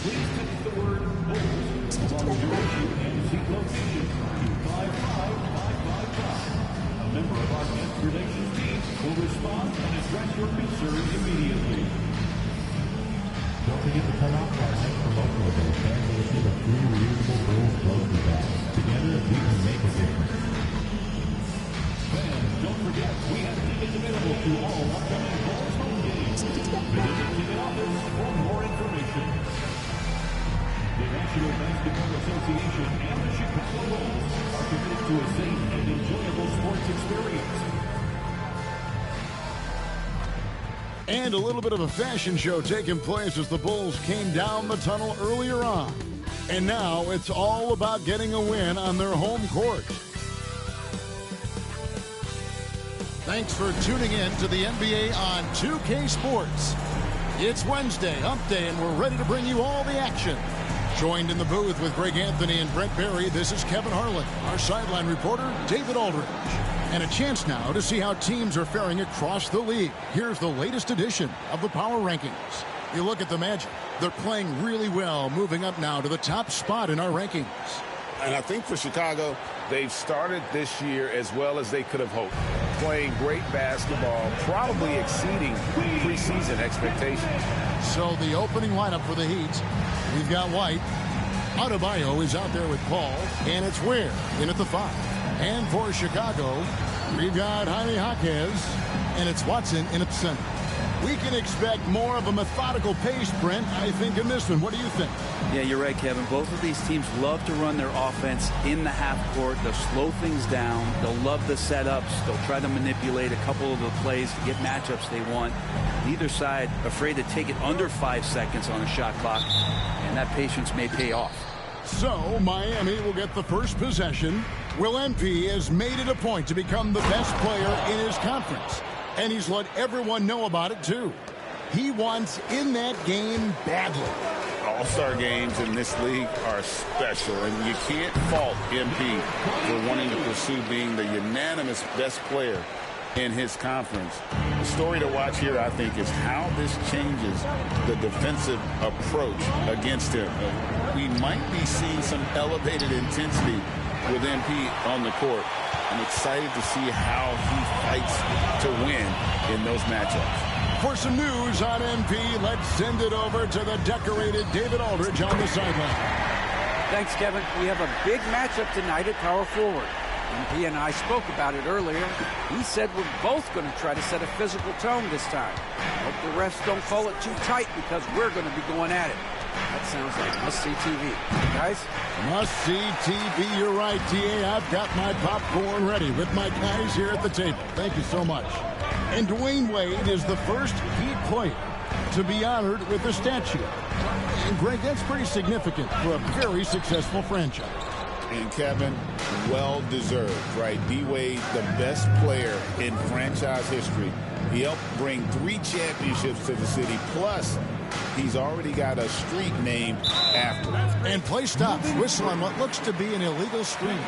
please text the word Bulls along with your issue and seat location to 55555. A member of our guest relations team will respond and address your concern immediately. Don't forget to cut off our next promotional event and to receive a free reusable Bulls grocery bag. Together, we can make a difference. Fans, don't forget, we have tickets available to all upcoming Bulls home games. Visit the ticket office for more information. The National Basketball Association and the Chicago Bulls are committed to a safe and enjoyable sports experience. And a little bit of a fashion show taking place as the Bulls came down the tunnel earlier on. And now it's all about getting a win on their home court. Thanks for tuning in to the NBA on 2K Sports. It's Wednesday, Hump Day, and we're ready to bring you all the action. Joined in the booth with Greg Anthony and Brent Barry, this is Kevin Harlan, our sideline reporter, David Aldridge. And a chance now to see how teams are faring across the league. Here's the latest edition of the Power Rankings. You look at the Magic. They're playing really well, moving up now to the top spot in our rankings. And I think for Chicago, they've started this year as well as they could have hoped. Playing great basketball, probably exceeding preseason expectations. So the opening lineup for the Heat, we've got White. Adebayo is out there with Paul, and it's Ware in at the 5. And for Chicago, we've got Jaime Jaquez, and it's Watson in at the center. We can expect more of a methodical pace, Brent, I think, in this one. What do you think? Yeah, you're right, Kevin. Both of these teams love to run their offense in the half court. They'll slow things down. They'll love the setups. They'll try to manipulate a couple of the plays to get matchups they want. Neither side afraid to take it under 5 seconds on a shot clock, and that patience may pay off. So, Miami will get the first possession. Will MP has made it a point to become the best player in his conference. And he's let everyone know about it, too. He wants in that game badly. All-star games in this league are special, and you can't fault MP for wanting to pursue being the unanimous best player in his conference. The story to watch here, I think, is how this changes the defensive approach against him. We might be seeing some elevated intensity with MP on the court. I'm excited to see how he fights to win in those matchups. For some news on MP, let's send it over to the decorated David Aldridge on the sideline. Thanks, Kevin. We have a big matchup tonight at power forward. MP and I spoke about it earlier. He said we're both going to try to set a physical tone this time. Hope the refs don't call it too tight because we're going to be going at it. That sounds like must-see TV. Guys? Must-see TV, you're right, TA. I've got my popcorn ready with my guys here at the table. Thank you so much. And Dwayne Wade is the first Heat player to be honored with a statue. And Greg, that's pretty significant for a very successful franchise. And Kevin, well-deserved, right? D-Wade, the best player in franchise history. He helped bring 3 championships to the city, plus he's already got a street named after him. And play stops. Whistle on what looks to be an illegal screen.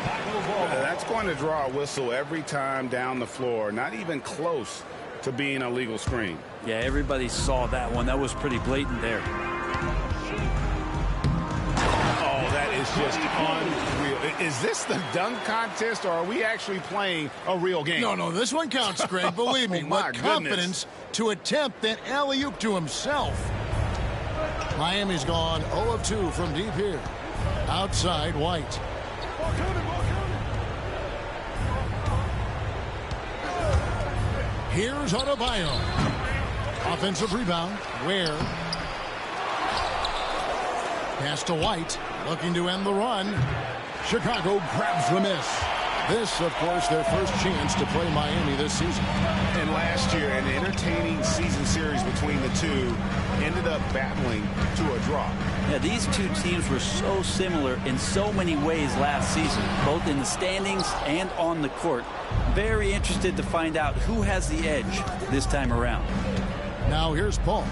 That's going to draw a whistle every time down the floor. Not even close to being a legal screen. Yeah, everybody saw that one. That was pretty blatant there. Oh, that is just unreal. Is this the dunk contest, or are we actually playing a real game? No, this one counts, Greg. Believe me. My with confidence to attempt that alley-oop to himself. Miami's gone 0 of 2 from deep here. Outside, White. Here's Adebayo. Offensive rebound. Ware. Pass to White. Looking to end the run. Chicago grabs the miss. This, of course, their first chance to play Miami this season. And last year, an entertaining season series between the two ended up battling to a draw. Yeah, these two teams were so similar in so many ways last season, both in the standings and on the court. Very interested to find out who has the edge this time around. Now here's Paul.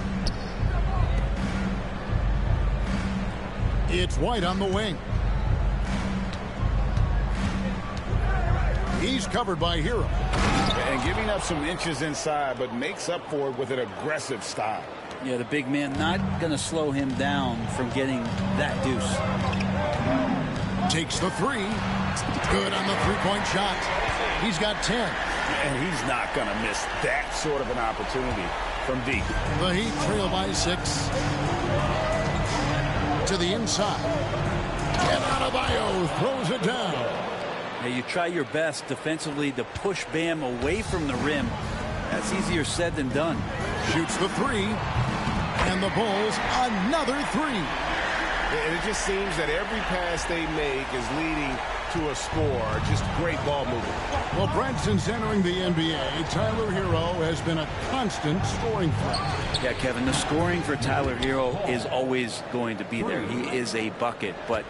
It's White on the wing. He's covered by Hero. And giving up some inches inside, but makes up for it with an aggressive style. Yeah, the big man not going to slow him down from getting that deuce. Takes the three. Good on the three-point shot. He's got 10. And he's not going to miss that sort of an opportunity from deep. The Heat trail by 6. To the inside. And Adebayo throws it down. Now you try your best defensively to push Bam away from the rim. That's easier said than done. Shoots the three. And the Bulls another three. And it just seems that every pass they make is leading to a score. Just great ball movement. Well, Brent, since entering the NBA, Tyler Hero has been a constant scoring threat. Yeah, Kevin, the scoring for Tyler Hero is always going to be there. He is a bucket, but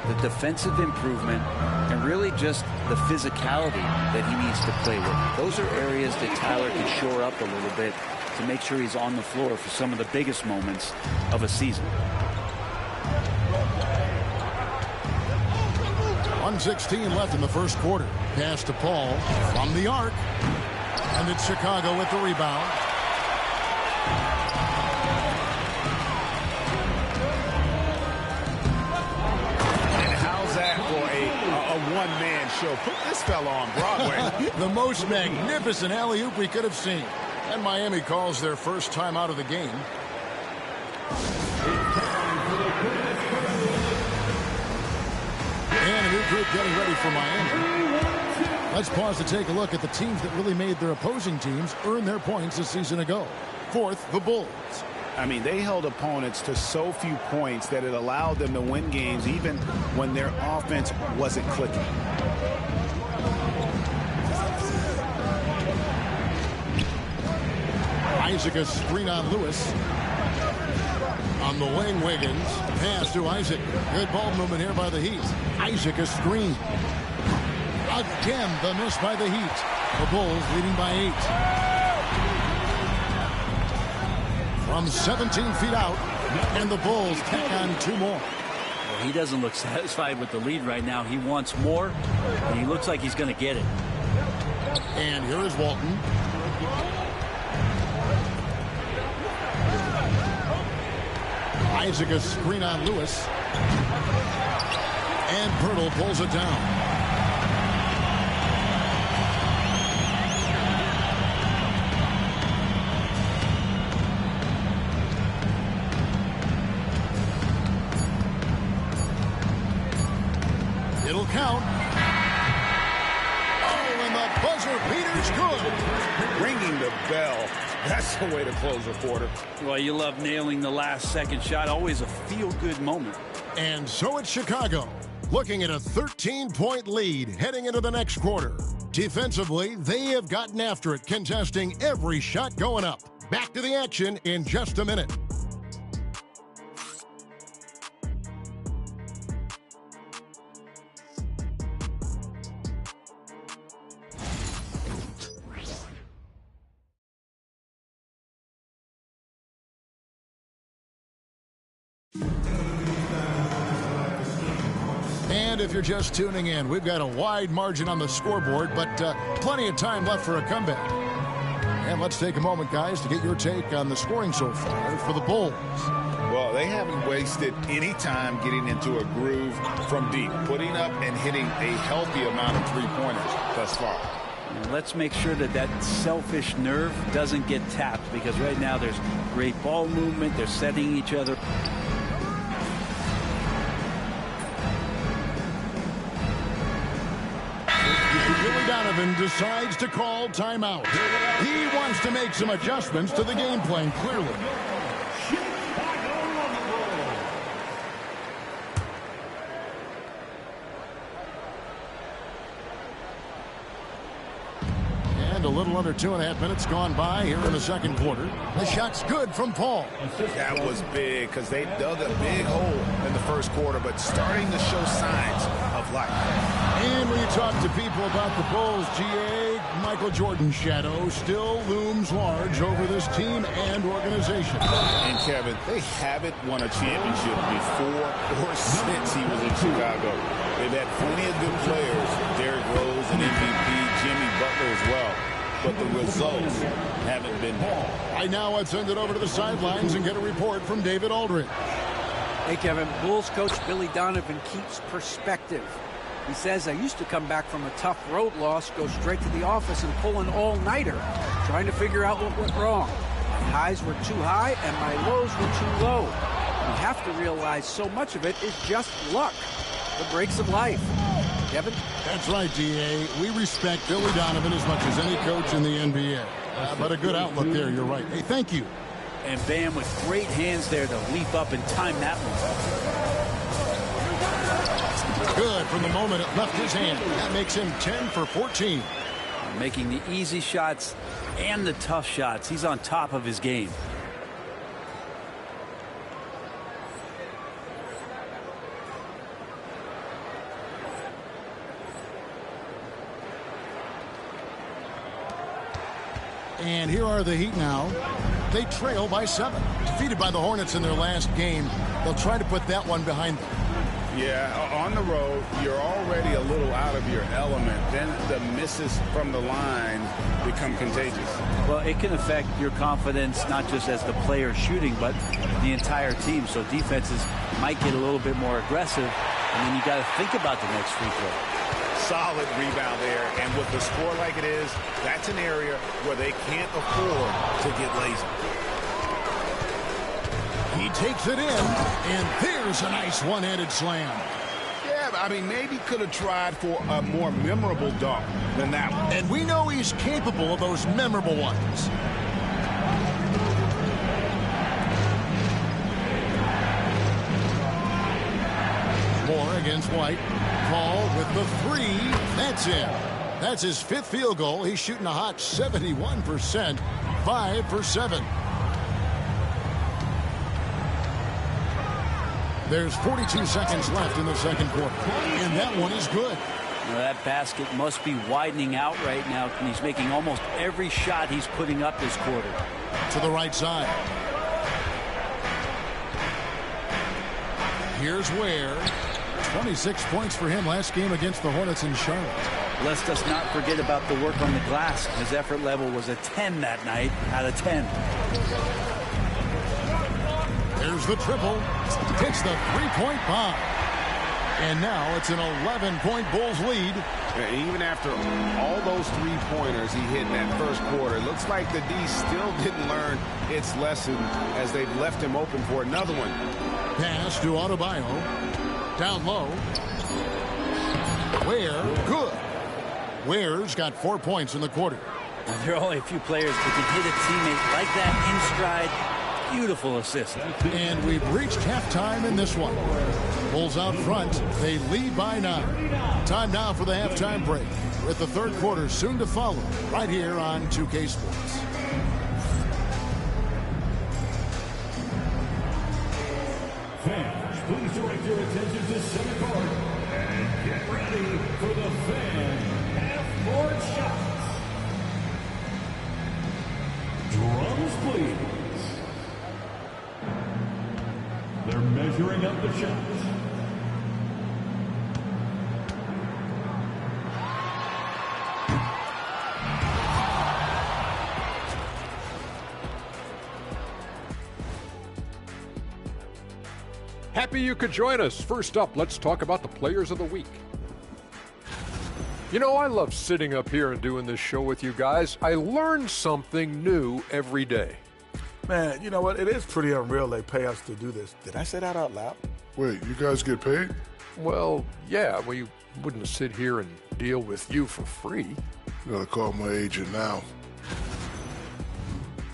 the defensive improvement and really just the physicality that he needs to play with. Those are areas that Tyler can shore up a little bit to make sure he's on the floor for some of the biggest moments of a season. 1:16 left in the first quarter. Pass to Paul from the arc. And it's Chicago with the rebound. And how's that for a one-man show? Put this fella on Broadway. The most magnificent alley-oop we could have seen. And Miami calls their first time out of the game. And a new group getting ready for Miami. Let's pause to take a look at the teams that really made their opposing teams earn their points a season ago. Fourth, the Bulls. I mean, they held opponents to so few points that it allowed them to win games even when their offense wasn't clicking. Isaac a screen on Lewis. On the wing, Wiggins. Pass to Isaac. Good ball movement here by the Heat. Isaac a screen. Again, the miss by the Heat. The Bulls leading by 8. From 17 feet out, and the Bulls tack on 2 more. Well, he doesn't look satisfied with the lead right now. He wants more, and he looks like he's going to get it. And here is Walton. Isaac a screen on Lewis. And Pirtle pulls it down. It'll count. Oh, and the buzzer beater's good. Ringing the bell. That's the way to close a quarter. Well, you love nailing the last second shot. Always a feel-good moment. And so it's Chicago, looking at a 13-point lead heading into the next quarter. Defensively, they have gotten after it, contesting every shot going up. Back to the action in just a minute. And if you're just tuning in, we've got a wide margin on the scoreboard, but plenty of time left for a comeback. And let's take a moment, guys, to get your take on the scoring so far for the Bulls. Well, they haven't wasted any time getting into a groove from deep, putting up and hitting a healthy amount of three-pointers thus far. Let's make sure that that selfish nerve doesn't get tapped, because right now there's great ball movement. They're setting each other. Billy Donovan decides to call timeout. He wants to make some adjustments to the game plan, clearly. And a little under 2.5 minutes gone by here in the second quarter. The shot's good from Paul. That was big because they dug a big hole in the first quarter, but starting to show signs of life. And when you talk to people about the Bulls, GA, Michael Jordan's shadow still looms large over this team and organization. And Kevin, they haven't won a championship before or since he was in Chicago. They've had plenty of good players, Derrick Rose and MVP, Jimmy Butler as well. but the results haven't been there. Right now, I'd send it over to the sidelines and get a report from David Aldridge. Hey, Kevin, Bulls coach Billy Donovan keeps perspective. He says, I used to come back from a tough road loss, go straight to the office and pull an all-nighter, trying to figure out what went wrong. My highs were too high and my lows were too low. You have to realize so much of it is just luck. The breaks of life. Kevin? That's right, D.A. We respect Billy Donovan as much as any coach in the NBA. But a good outlook there, you're right. Hey, thank you. And Bam with great hands there to leap up and time that one. Good from the moment it left his hand. That makes him 10 for 14. Making the easy shots and the tough shots. He's on top of his game. And here are the Heat now. They trail by 7. Defeated by the Hornets in their last game. They'll try to put that one behind them. Yeah, on the road, you're already a little out of your element. Then the misses from the line become contagious. Well, it can affect your confidence, not just as the player shooting, but the entire team. So defenses might get a little bit more aggressive, and then you got to think about the next free throw. Solid rebound there, and with the score like it is, that's an area where they can't afford to get lazy. He takes it in, and there's a nice one-handed slam. Yeah, I mean, maybe could have tried for a more memorable dunk than that one. And we know he's capable of those memorable ones. Moore against White. Paul with the 3. That's in. That's his 5th field goal. He's shooting a hot 71%. 5 for 7. There's 42 seconds left in the second quarter. And that one is good. Well, that basket must be widening out right now. And he's making almost every shot he's putting up this quarter. To the right side. Here's Ware. 26 points for him last game against the Hornets in Charlotte. Let's just not forget about the work on the glass. His effort level was a 10 that night out of 10. There's the triple. Hits the three-point bomb. And now it's an 11-point Bulls lead. Yeah, even after all those three-pointers he hit in that first quarter, it looks like the D still didn't learn its lesson as they've left him open for another one. Pass to Adebayo. Down low. Ware, good. Ware's got 4 points in the quarter. There are only a few players that can hit a teammate like that in stride. Beautiful assist. And we've reached halftime in this one. Bulls out front. They lead by 9. Time now for the halftime break, with the third quarter soon to follow, right here on 2K Sports. Fans, please direct your attention to center court and get ready for the fan half-court shots. Drums, please. They're measuring up the shots. Happy you could join us. First up, let's talk about the players of the week. You know, I love sitting up here and doing this show with you guys. I learn something new every day. Man, you know what? It is pretty unreal they pay us to do this. Did I say that out loud? Wait, you guys get paid? Well, yeah, we wouldn't sit here and deal with you for free. You gotta call my agent now.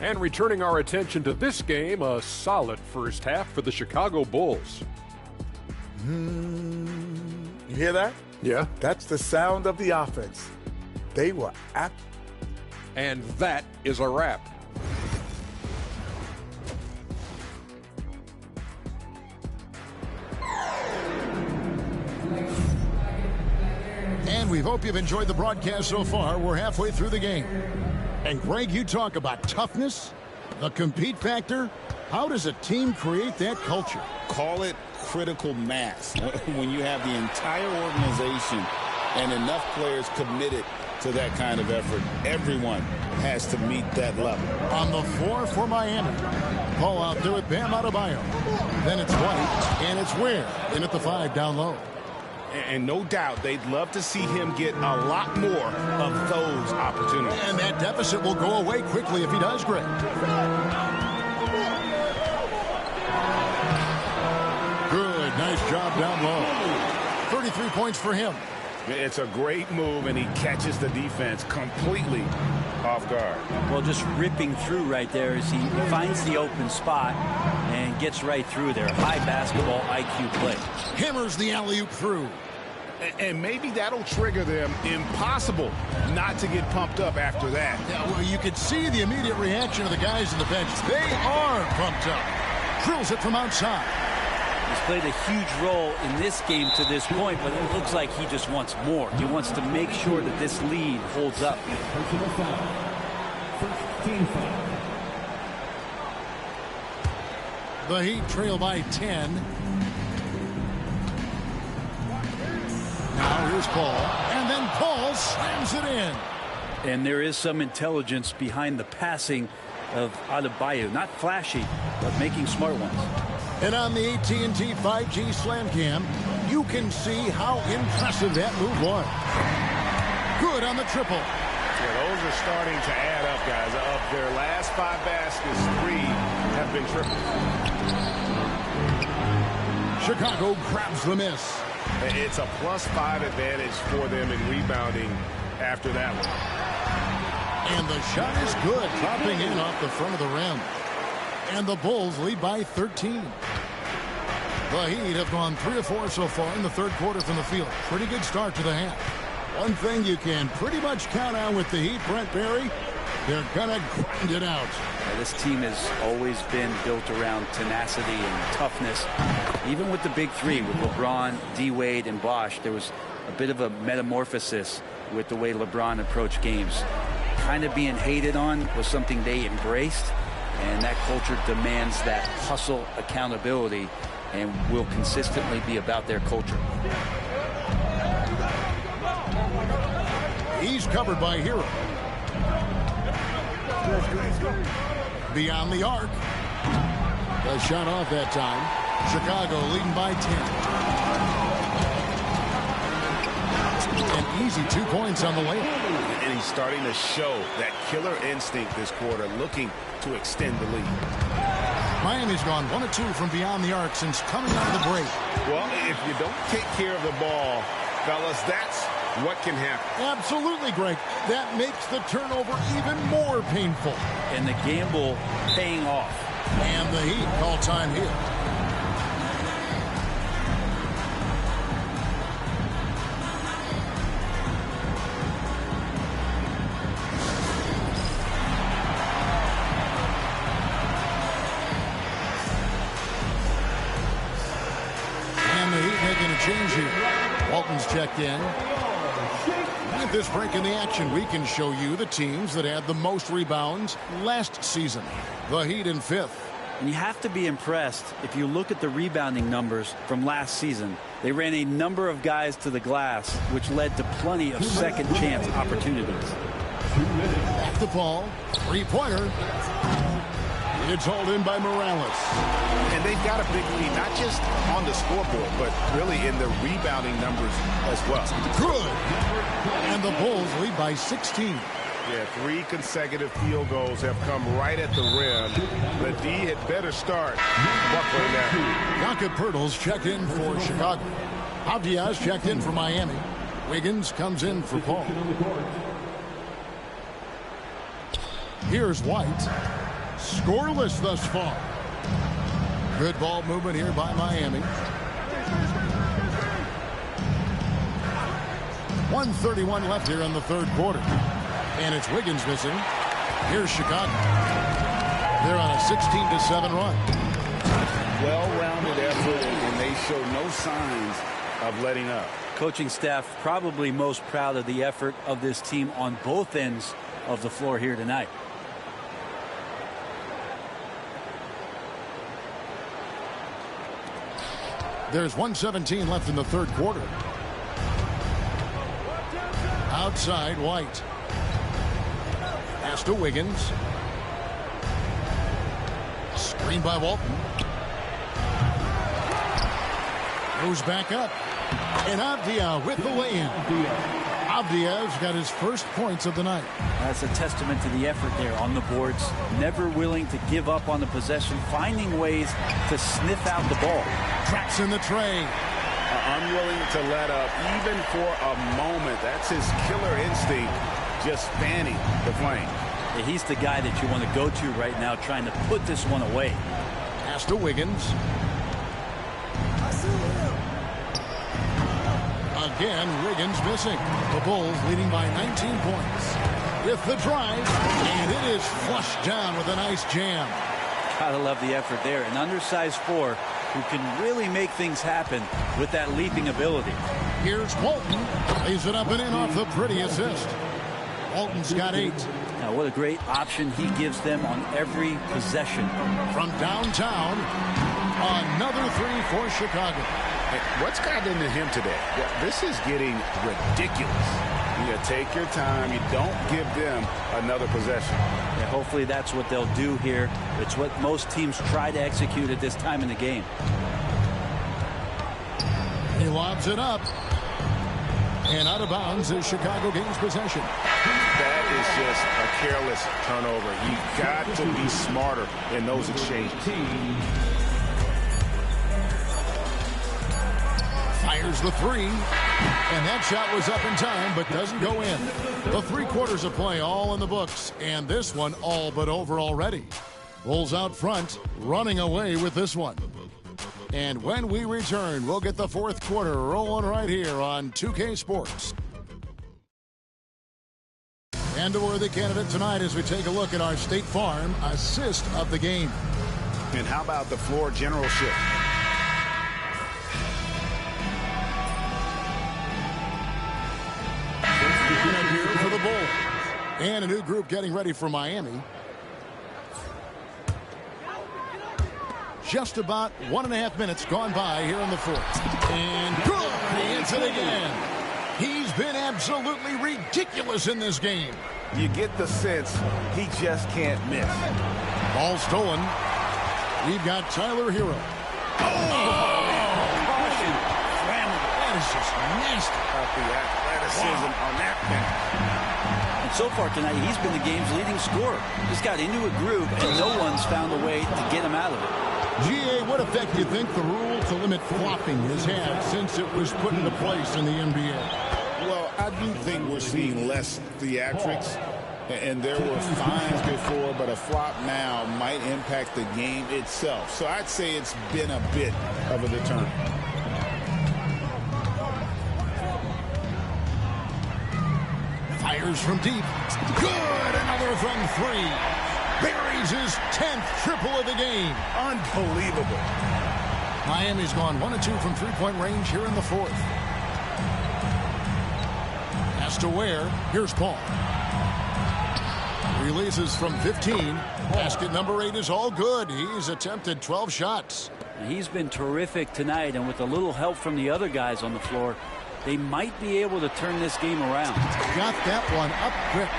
And returning our attention to this game, a solid first half for the Chicago Bulls. You hear that? Yeah. That's the sound of the offense. They were And that is a wrap. And we hope you've enjoyed the broadcast so far. We're halfway through the game. And Greg, you talk about toughness, the compete factor. How does a team create that culture? Call it critical mass. When you have the entire organization and enough players committed to that kind of effort. Everyone has to meet that level. On the floor for Miami. Call out there with Bam Adebayo. Then it's White, and it's Ware in at the 5 down low. And no doubt they'd love to see him get a lot more of those opportunities. And that deficit will go away quickly if he does great. Good, nice job down low. 33 points for him. It's a great move, and he catches the defense completely off guard. Well, just ripping through right there as he finds the open spot and gets right through there. High basketball IQ play. Hammers the alley-oop through. And maybe that'll trigger them. Impossible not to get pumped up after that. Yeah, well, you could see the immediate reaction of the guys on the bench. They are pumped up. Drills it from outside. He's played a huge role in this game to this point, but it looks like he just wants more. He wants to make sure that this lead holds up. Personal foul. First team foul. The Heat trail by 10. Now here's Paul. And then Paul slams it in. And there is some intelligence behind the passing of Adebayo. Not flashy, but making smart ones. And on the AT&T 5G Slam Cam, you can see how impressive that move was. Good on the triple. Yeah, those are starting to add up, guys. Of their last 5 baskets, 3 have been triples. Chicago grabs the miss. It's a +5 advantage for them in rebounding after that one. And the shot is good, dropping in off the front of the rim. And the Bulls lead by 13. The Heat have gone 3 of 4 so far in the third quarter from the field. Pretty good start to the half. One thing you can pretty much count on with the Heat, Brent Barry, they're going to grind it out. This team has always been built around tenacity and toughness. Even with the big 3, with LeBron, D-Wade, and Bosh, there was a bit of a metamorphosis with the way LeBron approached games. Kind of being hated on was something they embraced. And that culture demands that hustle, accountability, and will consistently be about their culture. He's covered by Hero. Beyond the arc. The shot off that time. Chicago leading by 10. An easy 2 points on the layup. And he's starting to show that killer instinct this quarter, looking to extend the lead. Miami's gone 1 of 2 from beyond the arc since coming out of the break. Well, if you don't take care of the ball, fellas, that's what can happen. Absolutely, Greg. That makes the turnover even more painful. And the gamble paying off. And the Heat call time here. Change here. Walton's checked in. At this break in the action, we can show you the teams that had the most rebounds last season. The Heat in 5th. And you have to be impressed if you look at the rebounding numbers from last season. They ran a number of guys to the glass, which led to plenty of second chance opportunities. Back the ball. 3-pointer. It's hauled in by Morales. And they've got a big lead, not just on the scoreboard, but really in the rebounding numbers as well. Good. And the Bulls lead by 16. Yeah, 3 consecutive field goals have come right at the rim. The D had better start buckling now. Jakob Poeltl's checked in for Chicago. Diaz checked in for Miami. Wiggins comes in for Paul. Here's White. Scoreless thus far. Good ball movement here by Miami. 1:31 left here in the third quarter. And it's Wiggins missing. Here's Chicago. They're on a 16-7 run. Well-rounded effort, and they show no signs of letting up. Coaching staff probably most proud of the effort of this team on both ends of the floor here tonight. There's 1:17 left in the third quarter. outside, White. Pass to Wiggins. Screen by Walton. Goes back up. And Avdia with the lay-in. Avdia's got his first points of the night. That's a testament to the effort there on the boards. Never willing to give up on the possession, finding ways to sniff out the ball. Traps in the tray. Unwilling to let up, even for a moment. That's his killer instinct, just fanning the flame. Yeah, he's the guy that you want to go to right now, trying to put this one away. Pass to Wiggins. Again, Wiggins missing. The Bulls leading by 19 points. With the drive, and it is flushed down with a nice jam. Gotta love the effort there. An undersized four who can really make things happen with that leaping ability. Here's Walton. Lays it up and in off the pretty assist. Walton's got 8. Now, what a great option he gives them on every possession. From downtown, another 3 for Chicago. What's gotten into him today? This is getting ridiculous. You take your time. You don't give them another possession. Yeah, hopefully that's what they'll do here. It's what most teams try to execute at this time in the game. He lobs it up. And out of bounds as Chicago gains possession. That is just a careless turnover. You've got to be smarter in those exchanges. Fires the 3, and that shot was up in time, but doesn't go in. The 3 quarters of play all in the books, and this one all but over already. Bulls out front, running away with this one. And when we return, we'll get the 4th quarter rolling right here on 2K Sports. And a worthy candidate tonight as we take a look at our State Farm assist of the game. And how about the floor generalship? For the Bulls. And a new group getting ready for Miami. Just about 1.5 minutes gone by here in the 4th. And good, he hits it again. He's been absolutely ridiculous in this game. You get the sense he just can't miss. Ball stolen. We've got Tyler Hero. That is just nasty. The athleticism on that man. And so far tonight, he's been the game's leading scorer. He's got into a groove, and no one's found a way to get him out of it. GA, what effect do you think the rule to limit flopping has had since it was put into place in the NBA? Well, I do think we're seeing less theatrics, and there were fines before, but a flop now might impact the game itself. So I'd say it's been a bit of a deterrent. Fires from deep. Good! Another from 3. Buries his 10th triple of the game. Unbelievable. Miami's gone 1 of 2 from 3-point range here in the 4th. Has to Ware. Here's Paul. Releases from 15. Basket number 8 is all good. He's attempted 12 shots. He's been terrific tonight, and with a little help from the other guys on the floor, they might be able to turn this game around. Got that one up quick.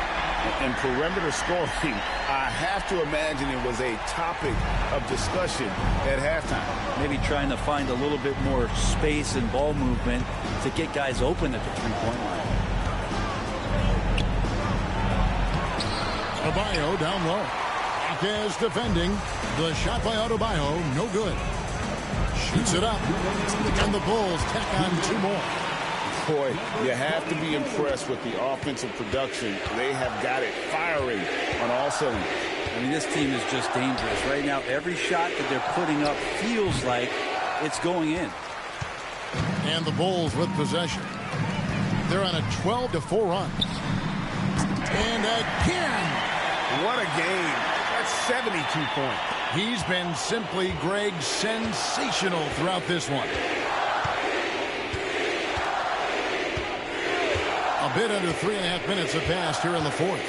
And perimeter scoring, I have to imagine it was a topic of discussion at halftime. Maybe trying to find a little bit more space and ball movement to get guys open at the 3-point line. Adebayo down low. Marquez defending. The shot by Adebayo, no good. Shoots it up. And the Bulls tack on 2 more. Boy, you have to be impressed with the offensive production. They have got it firing on all cylinders. I mean, this team is just dangerous. Right now, every shot that they're putting up feels like it's going in. And the Bulls with possession. They're on a 12-4 run. And again. What a game. That's 72 points. He's been simply, Greg, sensational throughout this one. A bit under 3.5 minutes have passed here in the 4th.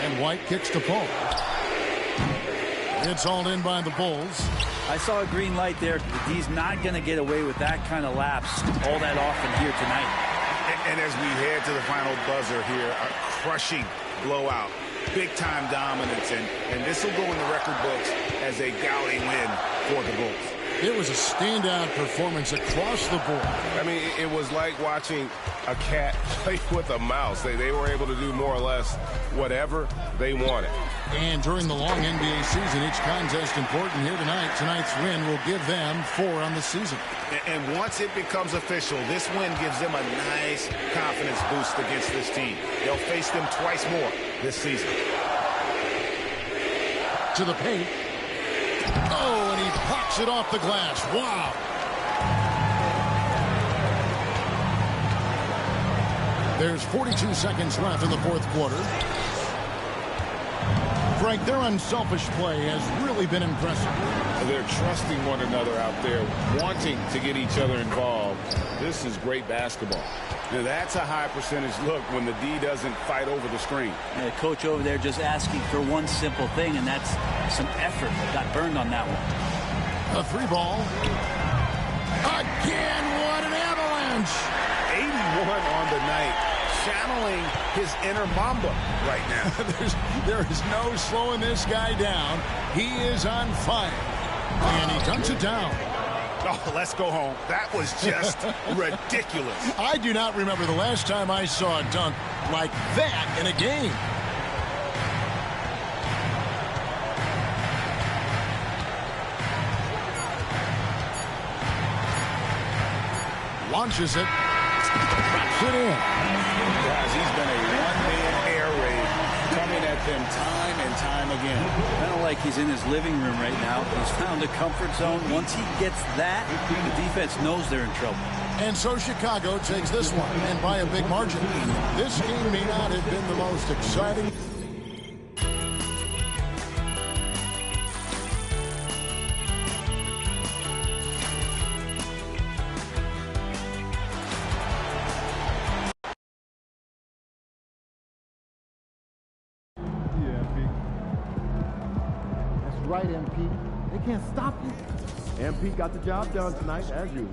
And White kicks to Paul. It's all in by the Bulls. I saw a green light there. He's not going to get away with that kind of lapse all that often here tonight. And as we head to the final buzzer here, a crushing blowout, big-time dominance, and this will go in the record books as a gaudy win for the Bulls. It was a standout performance across the board. I mean, it was like watching a cat play with a mouse. They were able to do more or less whatever they wanted. And during the long NBA season, each contest important here tonight. Tonight's win will give them 4 on the season. And once it becomes official, this win gives them a nice confidence boost against this team. They'll face them twice more this season. To the paint. Oh, and he pops it off the glass. Wow. There's 42 seconds left in the fourth quarter. Frank, their unselfish play has really been impressive. They're trusting one another out there, wanting to get each other involved. This is great basketball. Now that's a high percentage look when the D doesn't fight over the screen. The coach over there just asking for one simple thing, and that's some effort. Got burned on that one. A 3-ball. Again, what an avalanche. 81 on the night, channeling his inner Mamba right now. There is no slowing this guy down. He is on fire. And he dunks it down. Oh, let's go home. That was just ridiculous. I do not remember the last time I saw a dunk like that in a game. Launches it. Drops it in. Guys, he's been a one-man air raid coming at them time and time again. Kind of like he's in his living room right now. He's found a comfort zone. Once he gets that, the defense knows they're in trouble. And so Chicago takes this one, and by a big margin. This game may not have been the most exciting. Right, MP. They can't stop you. MP got the job done tonight, as usual.